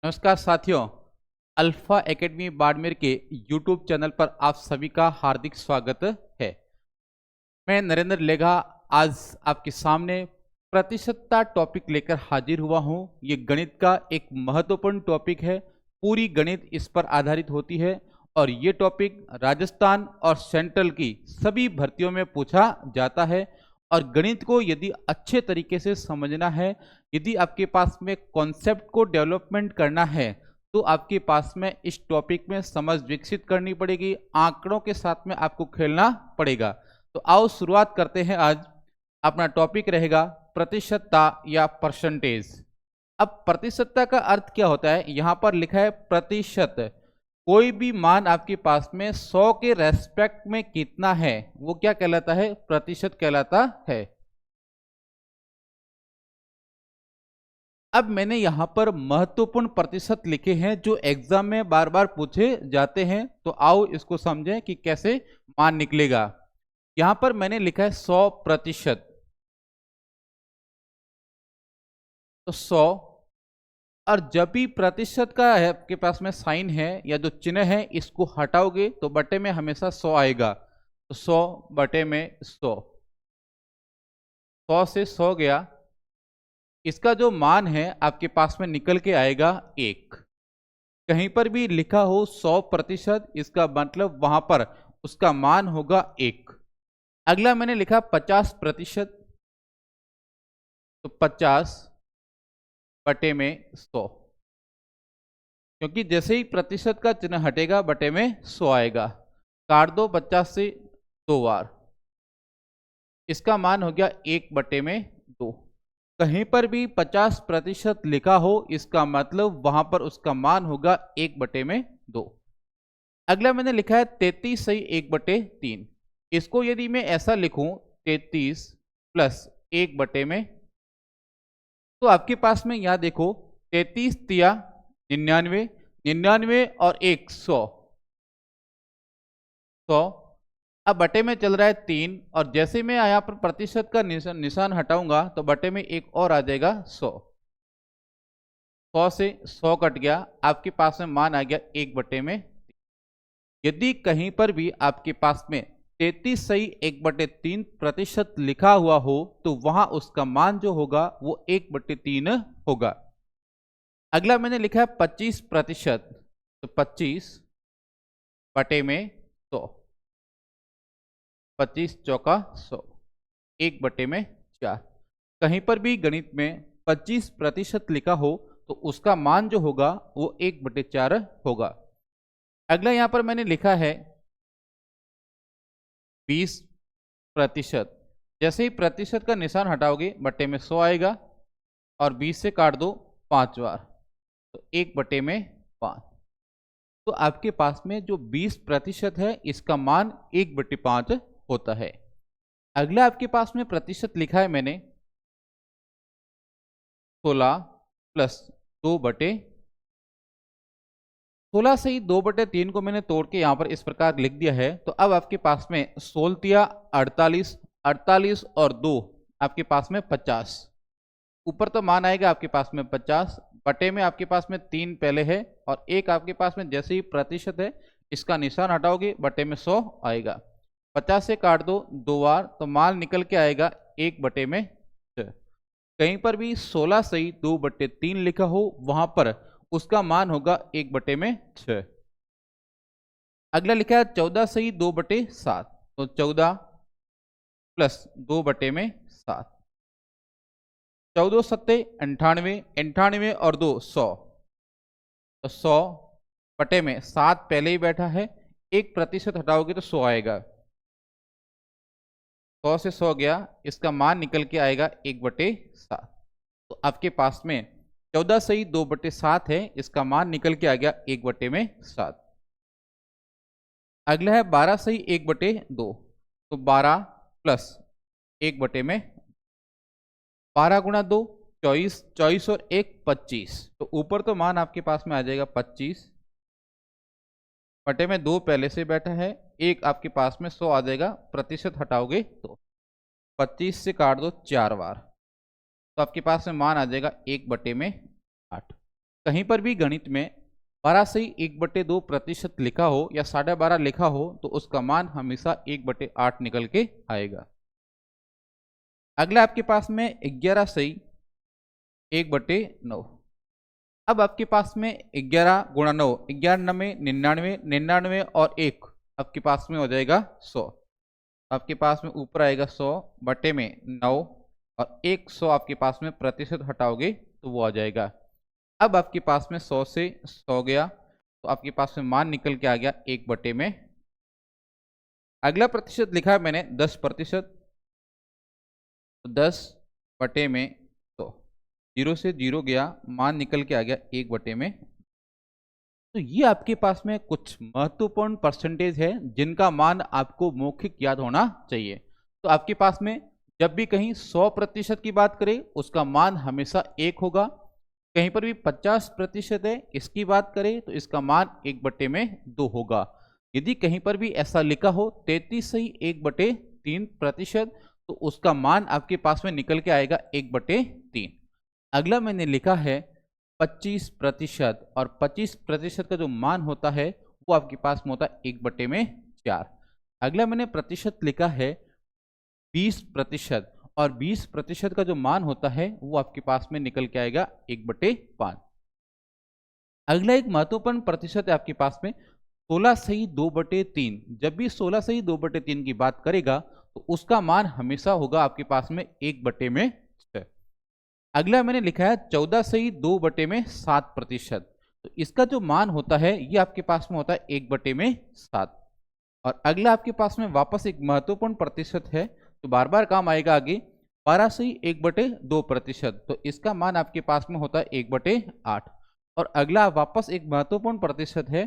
नमस्कार साथियों, alpha academy Barmer के यूट्यूब चैनल पर आप सभी का हार्दिक स्वागत है। मैं नरेंद्र लेगा आज आपके सामने प्रतिशतता टॉपिक लेकर हाजिर हुआ हूं। ये गणित का एक महत्वपूर्ण टॉपिक है। पूरी गणित इस पर आधारित होती है और ये टॉपिक राजस्थान और सेंट्रल की सभी भर्तियों में पूछा जाता है। और गणित को यदि अच्छे तरीके से समझना है, यदि आपके पास में कॉन्सेप्ट को डेवलपमेंट करना है, तो आपके पास में इस टॉपिक में समझ विकसित करनी पड़ेगी। आंकड़ों के साथ में आपको खेलना पड़ेगा। तो आओ शुरुआत करते हैं। आज अपना टॉपिक रहेगा प्रतिशतता या परसेंटेज। अब प्रतिशतता का अर्थ क्या होता है? यहां पर लिखा है प्रतिशत। कोई भी मान आपके पास में 100 के रेस्पेक्ट में कितना है, वो क्या कहलाता है? प्रतिशत कहलाता है। अब मैंने यहां पर महत्वपूर्ण प्रतिशत लिखे हैं जो एग्जाम में बार बार पूछे जाते हैं। तो आओ इसको समझें कि कैसे मान निकलेगा। यहां पर मैंने लिखा है 100%। तो 100, और जब भी प्रतिशत का है आपके पास में साइन है या जो चिन्ह है, इसको हटाओगे तो बटे में हमेशा 100 आएगा। तो 100 बटे में 100, 100 से 100 गया। इसका जो मान है आपके पास में निकल के आएगा 1। कहीं पर भी लिखा हो 100%, इसका मतलब वहां पर उसका मान होगा 1। अगला मैंने लिखा 50%। तो 50 बटे में 100, क्योंकि जैसे ही प्रतिशत का चिन्ह हटेगा बटे में 100 आएगा। काट दो 50 से 2 बार, इसका मान हो गया 1 बटे में 2। कहीं पर भी 50% लिखा हो, इसका मतलब वहां पर उसका मान होगा 1 बटे में 2। अगला मैंने लिखा है 33 सही 1 बटे 3। इसको यदि मैं ऐसा लिखूं 33 प्लस 1 बटे में, तो आपके पास में यहां देखो 33 तिया 99, 99 और 1 100, 100। अब बटे में चल रहा है 3, और जैसे मैं यहाँ पर प्रतिशत का निशान हटाऊंगा तो बटे में एक और आ जाएगा 100। 100 से 100 कट गया, आपके पास में मान आ गया 1 बटे में। यदि कहीं पर भी आपके पास में 33 सही 1 बटे 3 प्रतिशत लिखा हुआ हो, तो वहां उसका मान जो होगा वो 1 बटे 3 होगा। अगला मैंने लिखा है 25%। तो 25 बटे में 100, 25 चौका 100, 1 बटे में 4। कहीं पर भी गणित में 25% लिखा हो तो उसका मान जो होगा वो 1 बटे 4 होगा। अगला यहां पर मैंने लिखा है 20%। जैसे ही प्रतिशत का निशान हटाओगे बटे में 100 आएगा, और 20 से काट दो 5 बार, तो 1 बटे में 5। तो आपके पास में जो 20% है, इसका मान 1 बटे 5 होता है। अगला आपके पास में प्रतिशत लिखा है मैंने 16 प्लस 2 बटे 16 से ही 2 बटे 3 को मैंने तोड़ के यहाँ पर इस प्रकार लिख दिया है। तो अब आपके पास में 16 48, 48 और 2 आपके पास में 50। ऊपर तो मान आएगा आपके पास में 50, बटे में आपके पास में 3 पहले है और 1 आपके पास में जैसे ही प्रतिशत है, इसका निशान हटाओगे बटे में 100 आएगा। 50 से काट दो 2 बार, तो मान निकल के आएगा 1 बटे में 6। कहीं पर भी 16 सही 2 बटे 3 लिखा हो, वहां पर उसका मान होगा 1 बटे में 6। अगला लिखा है 14 सही 2 बटे 7। तो 14 प्लस 2 बटे में 7, 14 सत्ते 98, 98 और 2 100। तो 100 बटे में 7 पहले ही बैठा है, 1% हटाओगे तो 100 आएगा। 100 से 100 गया, इसका मान निकल के आएगा 1 बटे 7। तो आपके पास में 14 सही 2 बटे 7 है, इसका मान निकल के आ गया 1 बटे में 7। अगला है 12 सही 1 बटे 2। तो 12 प्लस 1 बटे में 12 गुणा 2 24, 24 और 1 25। तो ऊपर तो मान आपके पास में आ जाएगा 25, बटे में 2 पहले से बैठा है, 1 आपके पास में 100 आ जाएगा। प्रतिशत हटाओगे तो 25 से काट दो 4 बार, तो आपके पास में मान आ जाएगा 1 बटे में 8। कहीं पर भी गणित में 12/1/2% लिखा हो या 12.5 लिखा हो तो उसका मान हमेशा 1/8 निकल के आएगा। अगला आपके पास में 11/1/9। अब आपके पास में 11 गुणा 9, 11 99, 99 और 1 आपके पास में हो जाएगा 100। आपके पास में ऊपर आएगा 100/9 और 100 आपके पास में प्रतिशत हटाओगे तो वो आ जाएगा। अब आपके पास में 100 से 100 गया तो आपके पास में मान निकल के आ गया 1/में। अगला प्रतिशत लिखा है मैंने 10%, तो 10/100, 0 से 0 गया, मान निकल के आ गया 1/में। तो ये आपके पास में कुछ महत्वपूर्ण परसेंटेज है जिनका मान आपको मौखिक याद होना चाहिए। तो आपके पास में जब भी कहीं 100% की बात करें उसका मान हमेशा 1 होगा। कहीं पर भी 50% है इसकी बात करें तो इसका मान 1/2 होगा। यदि कहीं पर भी ऐसा लिखा हो 33/1/3%, तो उसका मान आपके पास में निकल के आएगा 1/3। अगला मैंने लिखा है 25%, और 25% का जो मान होता है वो आपके पास में होता है 1/4। अगला मैंने प्रतिशत लिखा है 20%, और 20% का जो मान होता है वो आपके पास में निकल के आएगा 1/5। अगला एक महत्वपूर्ण प्रतिशत है आपके पास में 16/2/3। जब भी 16/2/3 की बात करेगा तो उसका मान हमेशा होगा आपके पास में 1/6। अगला मैंने लिखा है 14/2/7%। तो इसका जो मान होता है ये आपके पास में होता है 1/7। और अगला आपके पास में वापस एक महत्वपूर्ण प्रतिशत है तो बार बार काम आएगा आगे, 12/1/2%। तो इसका मान आपके पास में होता है 1/8। और अगला वापस एक महत्वपूर्ण प्रतिशत है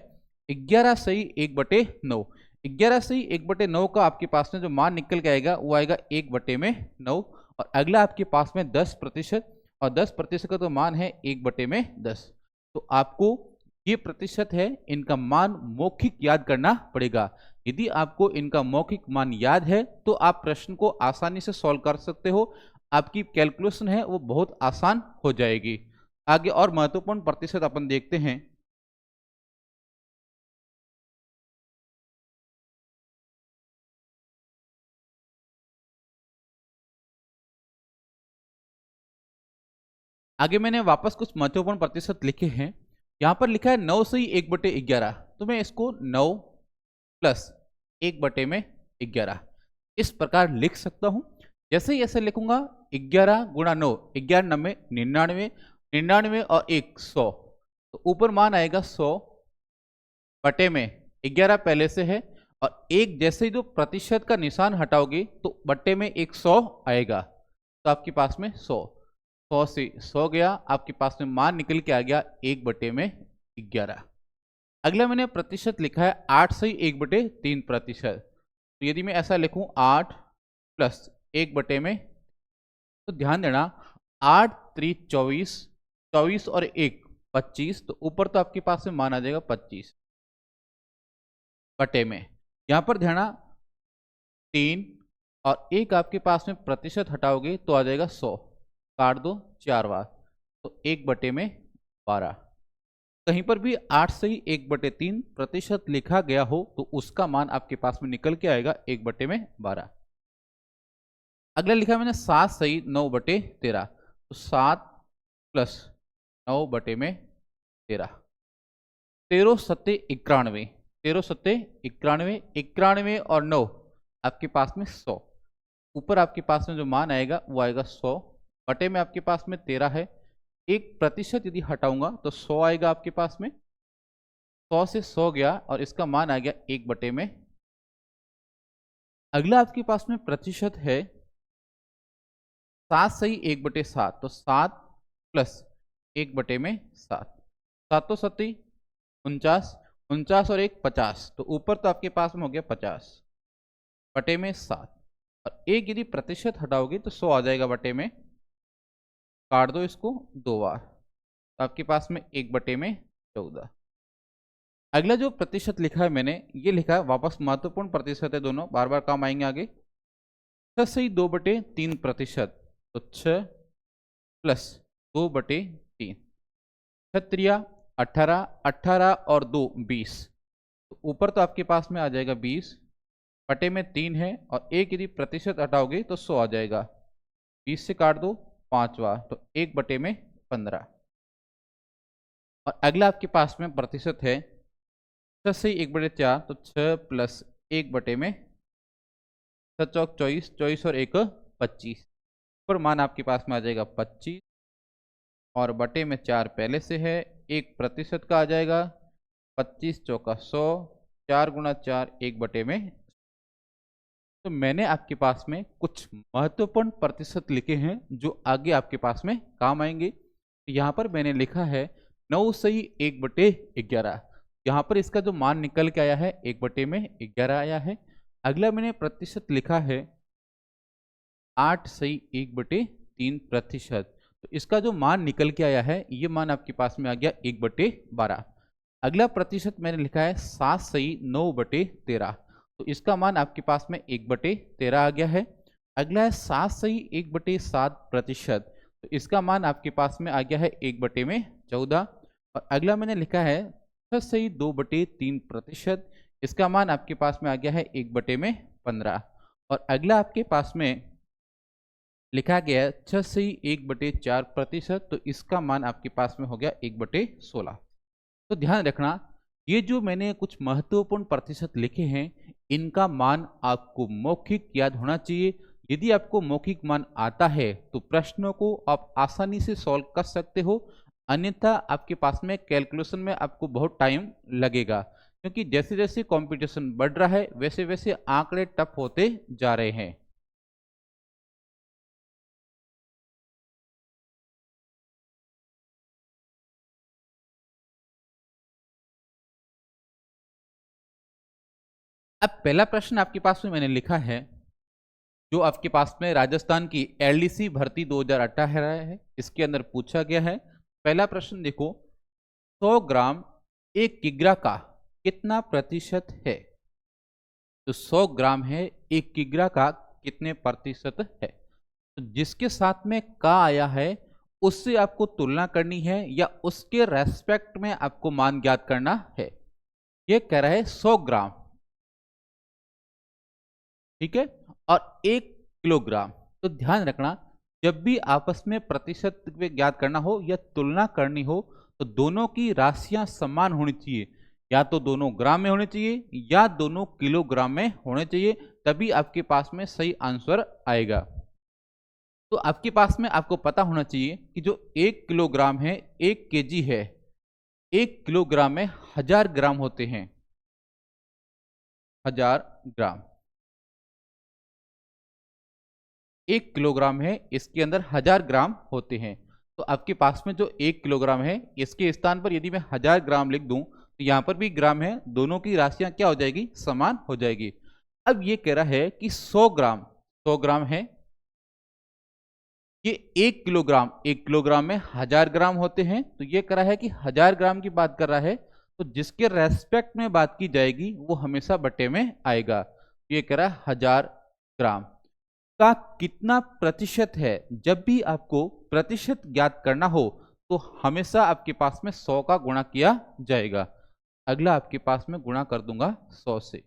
11/1/9। 11/1/9 का आपके पास में जो मान निकल के आएगा वो आएगा 1/9। और अगला आपके पास में 10%, और 10% का तो मान है 1/10। तो आपको ये प्रतिशत है इनका मान मौखिक याद करना पड़ेगा। यदि आपको इनका मौखिक मान याद है तो आप प्रश्न को आसानी से सॉल्व कर सकते हो, आपकी कैलकुलेशन है वो बहुत आसान हो जाएगी। आगे और महत्वपूर्ण प्रतिशत अपन देखते हैं। आगे मैंने वापस कुछ महत्वपूर्ण प्रतिशत लिखे हैं। यहां पर लिखा है 9/1/11, तो मैं इसको 9 प्लस 1/11 इस प्रकार लिख सकता हूं। जैसे ही ऐसे लिखूंगा 11 गुणा 9, 11 99, 99 और 1 100, तो ऊपर मान आएगा 100/11 पहले से है, और एक जैसे ही जो प्रतिशत का निशान हटाओगे तो बट्टे में 100 आएगा, तो आपके पास में 100 से 100 गया, आपके पास में मान निकल के आ गया 1/11। अगला मैंने प्रतिशत लिखा है 8/1/3%। तो यदि मैं ऐसा लिखूं 8 प्लस 1/में, तो ध्यान देना 8 3 24, 24 और 1 25, तो ऊपर तो आपके पास में मान आ जाएगा 25/में। यहां पर ध्यान 3 और 1 आपके पास में प्रतिशत हटाओगे तो आ जाएगा 100, काट दो 4 बार, तो 1/12। कहीं पर भी 8/1/3% लिखा गया हो तो उसका मान आपके पास में निकल के आएगा 1/12। अगला लिखा मैंने 7/9/13, तो 7 प्लस 9/13, 13×7=91, 13×7=91, 91 और 9 आपके पास में 100। ऊपर आपके पास में जो मान आएगा वो आएगा 100 में आपके पास में 13 है, 1% यदि हटाऊंगा तो 100 आएगा आपके पास में। 100 से 100 गया और इसका मान आ गया 1/में। अगला आपके पास में प्रतिशत है 7/1/7, तो 7 प्लस 1/7, 7 7 49, 49 और 1 50, तो ऊपर तो आपके पास में हो गया 50/7, और एक यदि प्रतिशत हटाओगे तो 100 आ जाएगा बटे में, काट दो इसको 2 बार, तो आपके पास में 1/14। अगला जो प्रतिशत लिखा है मैंने ये लिखा है, वापस महत्वपूर्ण प्रतिशत है, दोनों बार बार काम आएंगे आगे। 6/2/3%, तो 6 प्लस 2/3, छत्रिया 18, 18 और 2 20। तो ऊपर तो आपके पास में आ जाएगा 20 बटे में 3 है, और एक यदि प्रतिशत हटाओगे तो 100 आ जाएगा। 20 से काट दो पांचवा, तो 1 बटे में 15। और अगला आपके पास में प्रतिशत है 6 से 1/4, तो 6 प्लस 1 बटे में 6 चौक 24, 24 और 1 25। पर मान आपके पास में आ जाएगा 25, और बटे में 4 पहले से है, 1% का आ जाएगा 25 चौका 100, 4 गुणा 4 1 बटे में। तो मैंने आपके पास में कुछ महत्वपूर्ण प्रतिशत लिखे हैं जो आगे आपके पास में काम आएंगे। यहाँ पर मैंने लिखा है 9 सही 1/11। यहाँ पर इसका जो मान निकल के आया है 1/11 आया है। अगला मैंने प्रतिशत लिखा है 8 सही 1/3%। तो इसका जो मान निकल के आया है ये मान आपके पास में आ गया 1/12। अगला प्रतिशत मैंने लिखा है 7 सही 9/13। तो इसका मान आपके पास में 1/13 आ गया है। अगला है 7 सही 1/7%। तो इसका मान आपके पास में आ गया है 1/14। और अगला मैंने लिखा है 6 सही 2/3%। इसका मान आपके पास में आ गया है 1/15। और अगला आपके पास में लिखा गया है 6 सही 1/4%। तो इसका मान आपके पास में हो गया 1/16। तो ध्यान रखना, ये जो मैंने कुछ महत्वपूर्ण प्रतिशत लिखे हैं इनका मान आपको मौखिक याद होना चाहिए। यदि आपको मौखिक मान आता है तो प्रश्नों को आप आसानी से सॉल्व कर सकते हो, अन्यथा आपके पास में कैलकुलेशन में आपको बहुत टाइम लगेगा, क्योंकि जैसे जैसे कंपटीशन बढ़ रहा है वैसे वैसे आंकड़े टफ होते जा रहे हैं। अब पहला प्रश्न आपके पास में मैंने लिखा है, जो आपके पास में राजस्थान की एलडीसी भर्ती 2018 है, इसके अंदर पूछा गया है। पहला प्रश्न देखो, 100 ग्राम 1 किग्रा का कितना प्रतिशत है? तो 100 ग्राम है 1 किग्रा का कितने प्रतिशत है? तो जिसके साथ में का आया है उससे आपको तुलना करनी है या उसके रेस्पेक्ट में आपको मान ज्ञात करना है। ये कह रहा है 100 ग्राम, ठीक है, और 1 किलोग्राम। तो ध्यान रखना, जब भी आपस में प्रतिशत में ज्ञात करना हो या तुलना करनी हो तो दोनों की राशियां समान होनी चाहिए। या तो दोनों ग्राम में होने चाहिए या दोनों किलोग्राम में होने चाहिए, तभी आपके पास में सही आंसर आएगा। तो आपके पास में आपको पता होना चाहिए कि जो 1 किलोग्राम है 1 केजी है, 1 किलोग्राम में 1000 ग्राम होते हैं। 1000 ग्राम 1 किलोग्राम है, इसके अंदर 1000 ग्राम होते हैं। तो आपके पास में जो 1 किलोग्राम है इसके स्थान पर यदि मैं 1000 ग्राम लिख दूं तो यहां पर भी ग्राम है, दोनों की राशियां क्या हो जाएगी? समान हो जाएगी। अब ये कह रहा है कि 100 ग्राम, 100 ग्राम है, ये 1 किलोग्राम, 1 किलोग्राम में 1000 ग्राम होते हैं। तो ये कह रहा है कि 1000 ग्राम की बात कर रहा है, तो जिसके रेस्पेक्ट में बात की जाएगी वो हमेशा बटे में आएगा। ये कह रहा है 1000 ग्राम का कितना प्रतिशत है। जब भी आपको प्रतिशत ज्ञात करना हो तो हमेशा आपके पास में 100 का गुणा किया जाएगा। अगला आपके पास में गुणा कर दूंगा 100 से।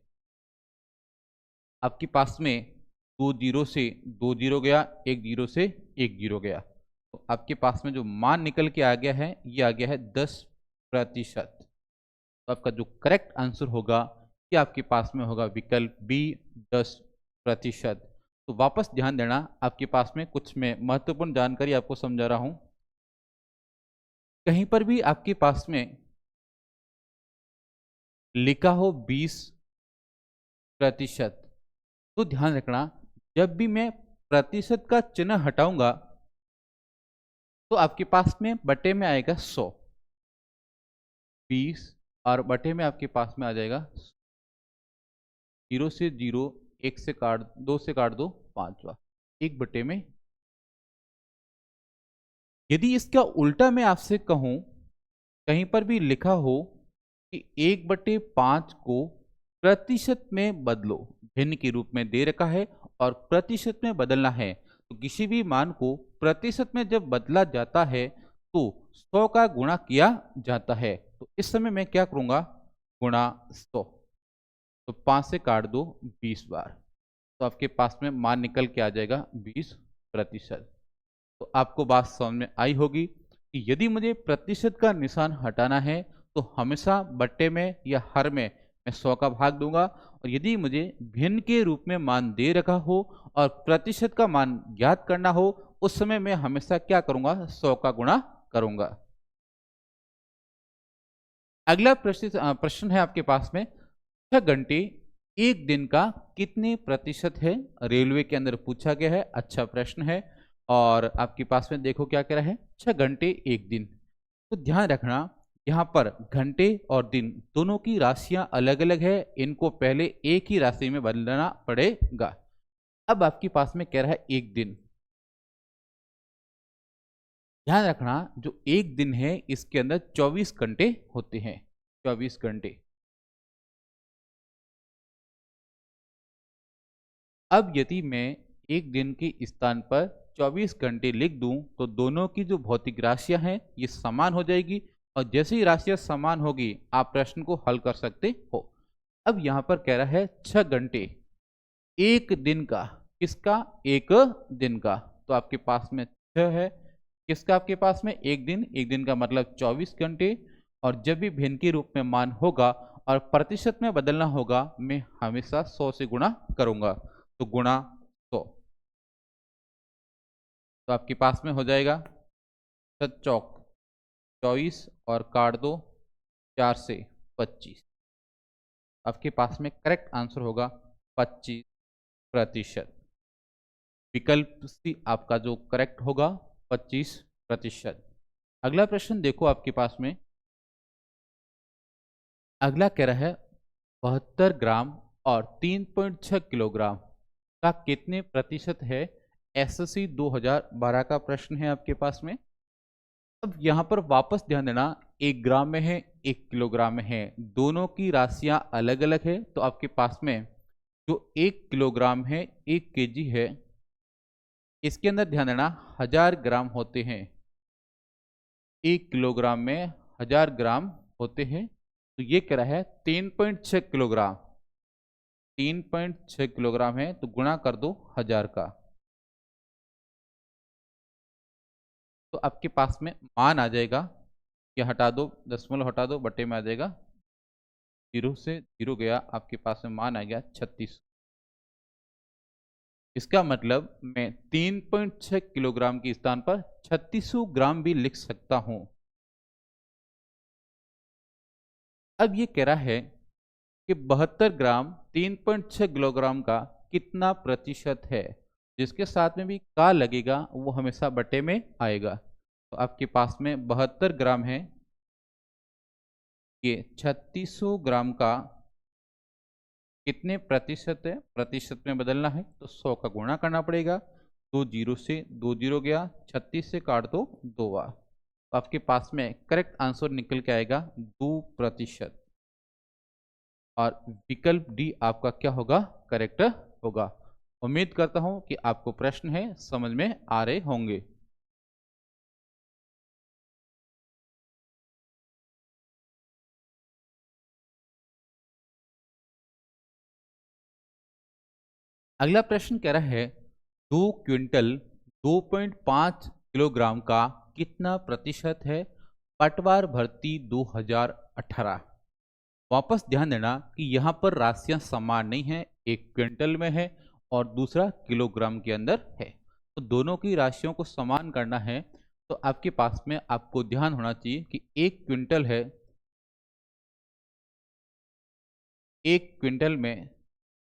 आपके पास में 2 जीरो से 2 जीरो गया, 1 जीरो से 1 जीरो गया, तो आपके पास में जो मान निकल के आ गया है ये आ गया है 10%। तो आपका जो करेक्ट आंसर होगा कि आपके पास में होगा विकल्प बी, 10%। तो वापस ध्यान देना, आपके पास में कुछ मैं महत्वपूर्ण जानकारी आपको समझा रहा हूं। कहीं पर भी आपके पास में लिखा हो 20%, तो ध्यान रखना जब भी मैं प्रतिशत का चिन्ह हटाऊंगा तो आपके पास में बटे में आएगा 100, 20 और बटे में आपके पास में आ जाएगा 0 से 0, 1 से काट 2 से काट दो पांचवा, 1 बटे में। यदि इसका उल्टा मैं आपसे कहूं, कहीं पर भी लिखा हो कि 1/5 को प्रतिशत में बदलो, भिन्न के रूप में दे रखा है और प्रतिशत में बदलना है, तो किसी भी मान को प्रतिशत में जब बदला जाता है तो 100 का गुणा किया जाता है। तो इस समय मैं क्या करूंगा, गुणा 100। तो 5 से काट दो 20 बार, तो आपके पास में मान निकल के आ जाएगा 20%। तो आपको बात समझ में आई होगी कि यदि मुझे प्रतिशत का निशान हटाना है तो हमेशा बट्टे में या हर में मैं 100 का भाग दूंगा, और यदि मुझे भिन्न के रूप में मान दे रखा हो और प्रतिशत का मान ज्ञात करना हो, उस समय मैं हमेशा क्या करूंगा, 100 का गुणा करूंगा। अगला प्रश्न है आपके पास में, 6 घंटे एक दिन का कितने प्रतिशत है, रेलवे के अंदर पूछा गया है। अच्छा प्रश्न है। और आपके पास में देखो क्या कह रहा है, 6 घंटे एक दिन। तो ध्यान रखना, यहाँ पर घंटे और दिन दोनों की राशियां अलग अलग है, इनको पहले एक ही राशि में बदलना पड़ेगा। अब आपके पास में कह रहा है एक दिन। ध्यान रखना, जो एक दिन है इसके अंदर 24 घंटे होते हैं, 24 घंटे। अब यदि मैं एक दिन के स्थान पर 24 घंटे लिख दूं तो दोनों की जो भौतिक राशियां हैं ये समान हो जाएगी, और जैसे ही राशियां समान होगी आप प्रश्न को हल कर सकते हो। अब यहां पर कह रहा है 6 घंटे एक दिन का, किसका, एक दिन का। तो आपके पास में 6 है, किसका आपके पास में, एक दिन का मतलब 24 घंटे। और जब भी भिन्न के रूप में मान होगा और प्रतिशत में बदलना होगा, मैं हमेशा 100 से गुणा करूंगा। तो गुणा 100, तो आपके पास में हो जाएगा 7 चौक 24 और काट दो 4 से 25। आपके पास में करेक्ट आंसर होगा 25%। विकल्प सी आपका जो करेक्ट होगा 25%। अगला प्रश्न देखो आपके पास में, अगला कह रहा है 72 ग्राम और 3.6 किलोग्राम का कितने प्रतिशत है। एसएससी 2012 का प्रश्न है आपके पास में। अब यहाँ पर वापस ध्यान देना, 1 ग्राम में है 1 किलोग्राम में है, दोनों की राशियां अलग अलग है। तो आपके पास में जो 1 किलोग्राम है 1 केजी है, इसके अंदर ध्यान देना 1000 ग्राम होते हैं। 1 किलोग्राम में 1000 ग्राम होते हैं। तो ये कह रहा है 3.6 किलोग्राम, 3.6 किलोग्राम है, तो गुणा कर दो 1000 का। तो आपके पास में मान आ जाएगा, ये हटा दो, दशमलव हटा दो, बटे में आ जाएगा, 0 से 0 गया, आपके पास में मान आ गया 36। इसका मतलब मैं 3.6 किलोग्राम के स्थान पर 3600 ग्राम भी लिख सकता हूं। अब ये कह रहा है कि 72 ग्राम 3.6 किलोग्राम का कितना प्रतिशत है, जिसके साथ में भी का लगेगा वो हमेशा बटे में आएगा। तो आपके पास में 72 ग्राम है, ये 3600 ग्राम का कितने प्रतिशत है, प्रतिशत में बदलना है तो 100 का गुणा करना पड़ेगा। 2 0 से 2 0 गया, 36 से काट दो 2 बार, तो आपके पास में करेक्ट आंसर निकल के आएगा 2%। और विकल्प डी आपका क्या होगा, करेक्ट होगा। उम्मीद करता हूं कि आपको प्रश्न है समझ में आ रहे होंगे। अगला प्रश्न कह रहा है 2 क्विंटल 2.5 किलोग्राम का कितना प्रतिशत है, पटवार भर्ती 2018। वापस ध्यान देना कि यहाँ पर राशियां समान नहीं है, एक क्विंटल में है और दूसरा किलोग्राम के अंदर है। तो दोनों की राशियों को समान करना है, तो आपके पास में आपको ध्यान होना चाहिए कि 1 क्विंटल है, 1 क्विंटल में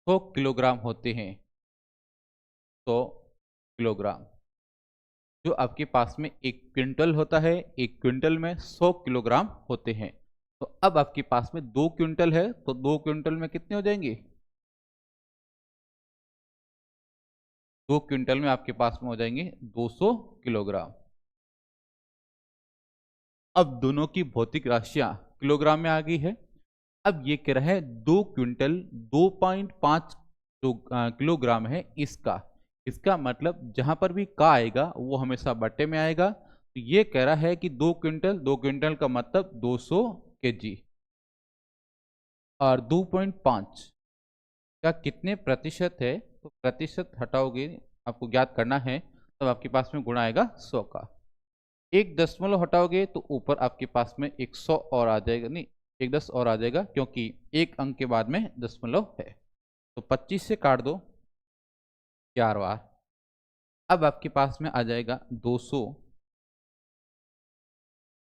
100 किलोग्राम होते हैं, 100 किलोग्राम। जो आपके पास में 1 क्विंटल होता है, 1 क्विंटल में 100 किलोग्राम होते हैं। तो अब आपके पास में 2 क्विंटल है, तो 2 क्विंटल में कितने हो जाएंगे, 2 क्विंटल में आपके पास में हो जाएंगे 200 किलोग्राम। अब दोनों की भौतिक राशियां किलोग्राम में आ गई है। अब ये कह रहा है 2 क्विंटल 2.5 जो किलोग्राम है इसका, इसका मतलब जहां पर भी का आएगा वो हमेशा बट्टे में आएगा। तो ये कह रहा है कि 2 क्विंटल का मतलब 200 केजी, और 2.5 का कितने प्रतिशत है, तो प्रतिशत हटाओगे, आपको ज्ञात करना है, तब आपके पास में गुणा आएगा 100 का। 1 दशमलव हटाओगे तो ऊपर आपके पास में 100 और आ जाएगा, नहीं 110 और आ जाएगा, क्योंकि एक अंक के बाद में दशमलव है। तो 25 से काट दो 4 बार। अब आपके पास में आ जाएगा 200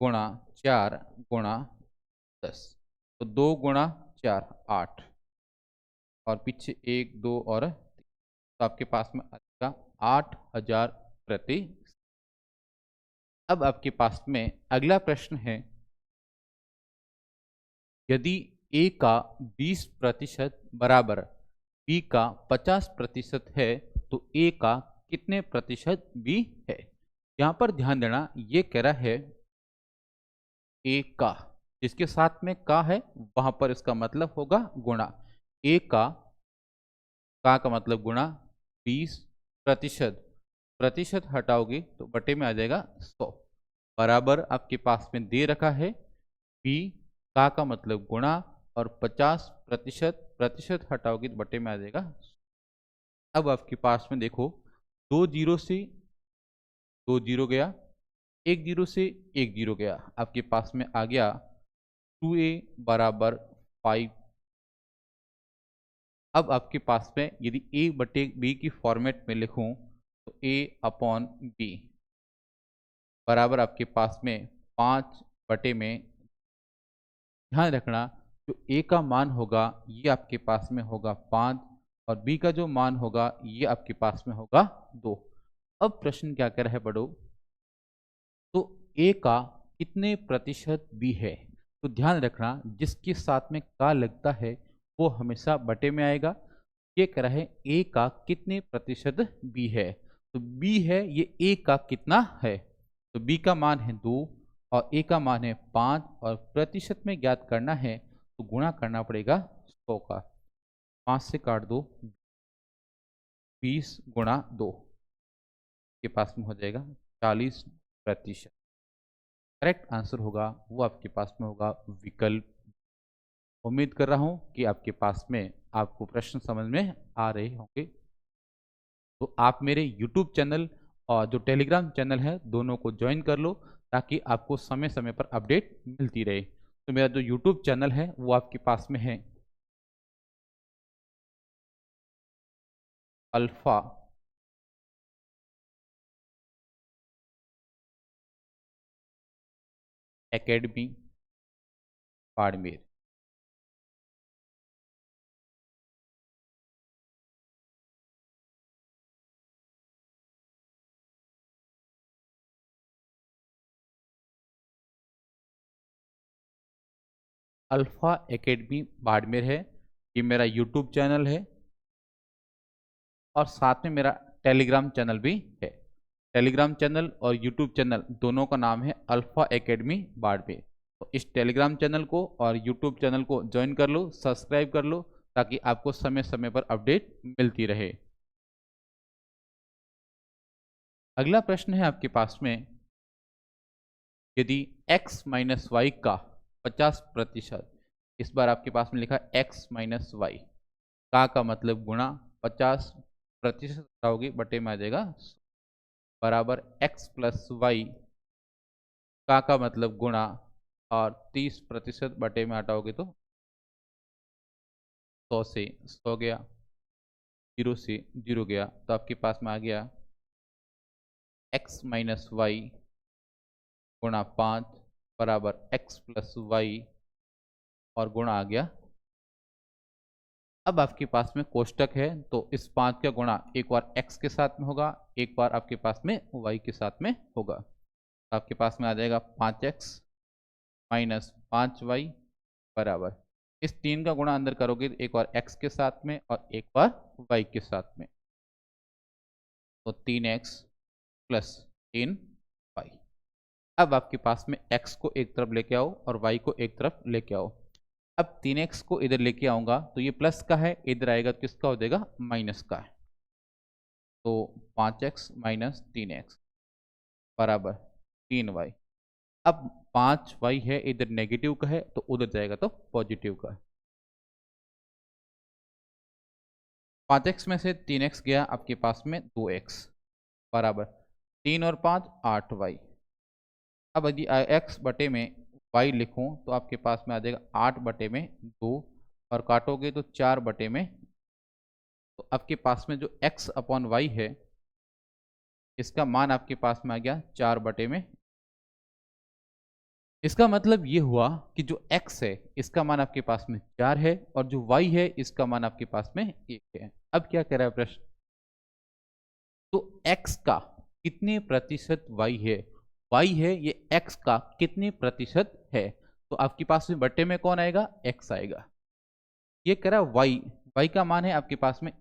गुणा 4 गुणा 10, तो 2 गुणा 4 8, और पीछे 1 2 और 3, तो आपके पास में आ जाएगा 8000 प्रति। अब आपके पास में अगला प्रश्न है, यदि ए का 20% बराबर बी का 50% है, तो ए का कितने प्रतिशत बी है। यहां पर ध्यान देना, ये कह रहा है ए का, जिसके साथ में का है वहां पर इसका मतलब होगा गुणा। ए का मतलब गुणा 20%, प्रतिशत हटाओगे तो बटे में आ जाएगा 100, बराबर आपके पास में दे रखा है बी का मतलब गुणा, और 50%, प्रतिशत हटाओगे तो बटे में आ जाएगा। अब आपके पास में देखो, 2 जीरो से 2 जीरो गया, 1 जीरो से 1 जीरो गया, आपके पास में आ गया 2a बराबर 5। अब आपके पास में यदि a बटे b की फॉर्मेट में लिखूं, तो a अपॉन b बराबर आपके पास में 5 बटे में, ध्यान रखना जो a का मान होगा ये आपके पास में होगा 5, और b का जो मान होगा ये आपके पास में होगा 2। अब प्रश्न क्या कह रहा है बड़ो, तो a का कितने प्रतिशत b है। तो ध्यान रखना जिसके साथ में का लगता है वो हमेशा बटे में आएगा। ये कह रहा है a का कितने प्रतिशत b है, तो b है ये a का कितना है, तो b का मान है 2 और a का मान है 5, और प्रतिशत में ज्ञात करना है तो गुणा करना पड़ेगा 100 का। 5 से काट दो, 20 गुणा 2 के पास में हो जाएगा 40%। करेक्ट आंसर होगा वो आपके पास में होगा विकल्प। उम्मीद कर रहा हूं कि आपके पास में आपको प्रश्न समझ में आ रहे होंगे। तो आप मेरे YouTube चैनल और जो टेलीग्राम चैनल है दोनों को ज्वाइन कर लो, ताकि आपको समय समय पर अपडेट मिलती रहे। तो मेरा जो YouTube चैनल है वो आपके पास में है alpha academy Barmer. Alpha academy Barmer है, ये मेरा यूट्यूब चैनल है, और साथ में मेरा टेलीग्राम चैनल भी है। टेलीग्राम चैनल और यूट्यूब चैनल दोनों का नाम है अल्फा एकेडमी बाड़मेर। तो इस टेलीग्राम चैनल को और यूट्यूब चैनल को ज्वाइन कर लो, सब्सक्राइब कर लो, ताकि आपको समय समय पर अपडेट मिलती रहे। अगला प्रश्न है आपके पास में, यदि x माइनस वाई का 50%, इस बार आपके पास में लिखा x माइनस वाई का मतलब गुणा 50% हटाओगे बटे में आ जाएगा, बराबर x प्लस वाई का मतलब गुणा, और 30% बटे में हटाओगे तो 100 से 100 गया, 0 से 0 गया, तो आपके पास में आ गया x माइनस वाई गुणा 5 बराबर x प्लस वाई, और गुणा आ गया। अब आपके पास में कोष्टक है, तो इस 5 का गुणा एक बार x के साथ में होगा, एक बार आपके पास में y के साथ में होगा, तो आपके पास में आ जाएगा 5x माइनस 5y बराबर, इस 3 का गुणा अंदर करोगे तो एक बार x के साथ में और एक बार y के साथ में, तो 3x प्लस 3y। अब आपके पास में x को एक तरफ लेके आओ और y को एक तरफ लेके आओ। अब 3x को इधर लेके आऊंगा तो ये प्लस का है, इधर आएगा तो किसका हो जाएगा, माइनस का है, तो 5x माइनस 3x बराबर 3y। अब 5y है, इधर नेगेटिव का है तो उधर जाएगा तो पॉजिटिव का है। 5x में से 3x गया, आपके पास में 2x बराबर 3 और 5 8y। अब यदि x बटे में y लिखूं तो आपके पास में आ जाएगा 8 बटे में 2 और काटोगे तो 4 बटे में, तो आपके पास में जो x अपॉन y है इसका मान आपके पास में आ गया 4 बटे में। इसका मतलब ये हुआ कि जो x है इसका मान आपके पास में 4 है और जो y है इसका मान आपके पास में 1 है। अब क्या कह रहा है प्रश्न, तो x का कितने प्रतिशत y है, y है ये x का कितने प्रतिशत है, तो आपके पास में बटे में कौन आएगा, x आएगा। ये कह रहा है y का मान है आपके पास में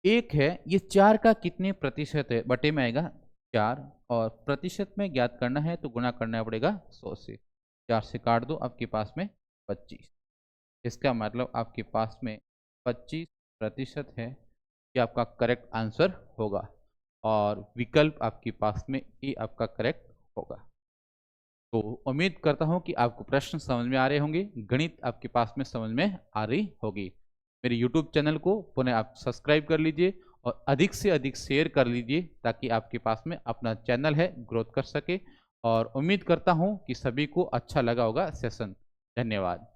1 है, ये 4 का कितने प्रतिशत है, बटे में आएगा 4 और प्रतिशत में ज्ञात करना है तो गुणा करना पड़ेगा 100 से। 4 से काट दो, आपके पास में 25। इसका मतलब आपके पास में 25% है, ये आपका करेक्ट आंसर होगा और विकल्प आपके पास में ए आपका करेक्ट होगा। तो उम्मीद करता हूं कि आपको प्रश्न समझ में आ रहे होंगे, गणित आपके पास में समझ में आ रही होगी। मेरे YouTube चैनल को पुनः आप सब्सक्राइब कर लीजिए और अधिक से अधिक शेयर कर लीजिए ताकि आपके पास में अपना चैनल है ग्रोथ कर सके। और उम्मीद करता हूं कि सभी को अच्छा लगा होगा सेशन। धन्यवाद।